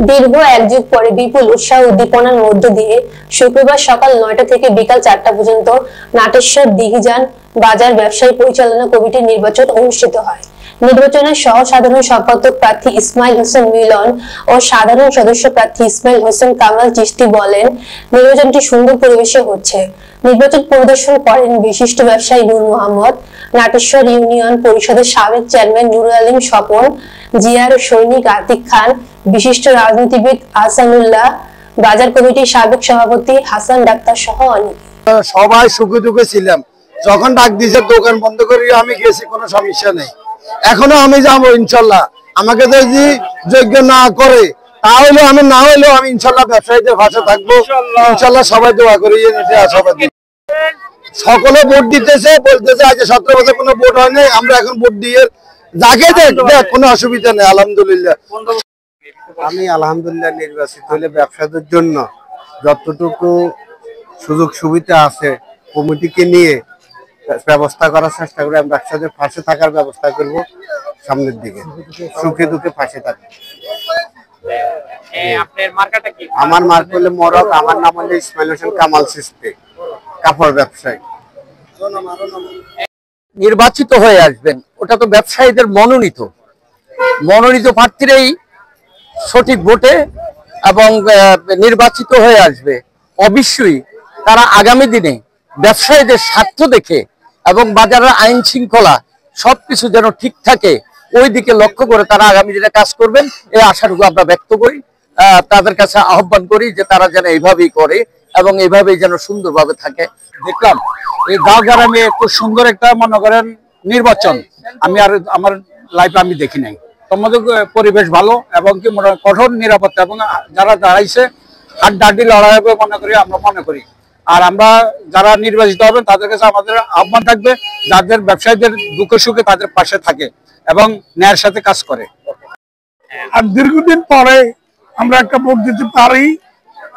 দীর্ঘ এক যুগ পরে বিপুল উৎসাহ উদ্দীপনার মধ্য দিয়ে শুক্রবার সকাল ৯টা থেকে বিকাল ৪টা পর্যন্ত নাটেশ্বর দিঘিজান বাজার ব্যবসায়ী পরিচালনা কমিটির নির্বাচন অনুষ্ঠিত হয়। নির্বাচনে সহ সাধারণ সম্পাদক প্রার্থী ইসমাইল হোসেন মিলন ও সাধারণ সদস্য প্রার্থী ইসমাইল হোসেন কামাল চিশতি বলেন, নির্বাচনটি সুন্দর পরিবেশে হচ্ছে। নির্বাচন পরিদর্শন করেন বিশিষ্ট ব্যবসায়ী নূর মোহাম্মদ, নাটেশ্বর ইউনিয়ন পরিষদের সাবেক চেয়ারম্যান নুরুল আলম স্বপন, জিয়ার সৈনিক আতিক খান, বিশিষ্ট রাজনীতিবিদ আহসানুল্লাহ, বাজার কমিটির সাবেক সভাপতি হাসান ডাক্তার সহ অনেকে। সবাই সুখে দুঃখে ছিলাম। যখন ডাক দিয়েছে দোকান বন্ধ করে আমি গেছি, কোনো সমস্যা নেই। এখনো আমি যাবো ইনশাল্লাহ। আমাকে যদি যোগ্য না করে তাহলে আমি না হইলেও আমি ইনশাল্লাহ ব্যবসায়ীদের পাশে থাকবো। ইনশাল্লাহ সবাই দোয়া করি, সকলে ভোট দিতেছে, বলতেছে আজ 17 বছর কোনো ভোট হয়নি, আমরা এখন ভোট দিয়ে যাকে দেখ কোনো অসুবিধা নেই। আলহামদুলিল্লাহ আমি আলহামদুলিল্লাহ নির্বাচিত হলে ব্যবসাদের জন্য যতটুকু সুযোগ সুবিধা আছে কমিটিকে নিয়ে ব্যবস্থা করার চেষ্টা করি। আমি ব্যবসাদের পাশে থাকার ব্যবস্থা করব, সামনের দিকে সুখে দুঃখে পাশে থাকবো। আমার মার্ক হলে মোরক, আমার নাম হলে ইসমাইল হোসেন কামাল চিশতি, কাপড় ব্যবসায়ী। নির্বাচিত হয়ে আসবেন, ওটা তো ব্যবসায়ীদের মনোনীত প্রার্থীরাই সঠিক ভোটে এবং নির্বাচিত হয়ে আসবে। অবশ্যই তারা আগামী দিনে ব্যবসায়ীদের স্বার্থ দেখে এবং বাজারের আইন শৃঙ্খলা সবকিছু যেন ঠিক থাকে ওই দিকে লক্ষ্য করে তারা আগামী দিনে কাজ করবেন, এই আশাটুকু আমরা ব্যক্ত করি। তাদের কাছে আহ্বান করি যে তারা যেন এইভাবেই করে এবং এইভাবেই যেন সুন্দরভাবে থাকে। দেখলাম এই গাঁও গ্রামে খুব সুন্দর একটা মনে করেন নির্বাচন আমি আর আমার লাইফে আমি দেখি নাই। তোমাদের পরিবেশ ভালো এবং কি কঠোর নিরাপত্তা এবং যারা দাঁড়াইছে হাড্ডাহাড্ডি লড়াই হবে আমরা মনে করি। আর আমরা যারা নির্বাচিত হবেন তাদের কাছে আমাদের আহ্বান থাকবে যাদের ব্যবসায়ীদের দুঃখে সুখে তাদের পাশে থাকে এবং ন্যায়ের সাথে কাজ করে। আর দীর্ঘদিন পরে আমরা একটা ভোট দিতে পারি,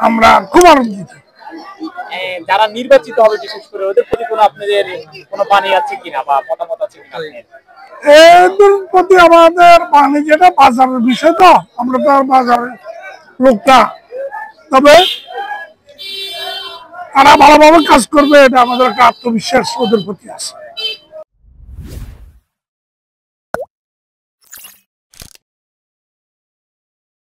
আমরা খুব আনন্দিত। যারা নির্বাচিত হবে বিশেষ করে ওদের প্রতি কোনো আপনাদের কোনো বাণী আছে কিনা বা মতামত আছে কিনা? এদের প্রতি আমাদের বাণী যেটা বাজারের বিষয়, তো আমরা তো বাজারের লোকটা, তবে তারা ভালোভাবে কাজ করবে এটা আমাদের একটা আত্মবিশ্বাস ওদের প্রতি আছে।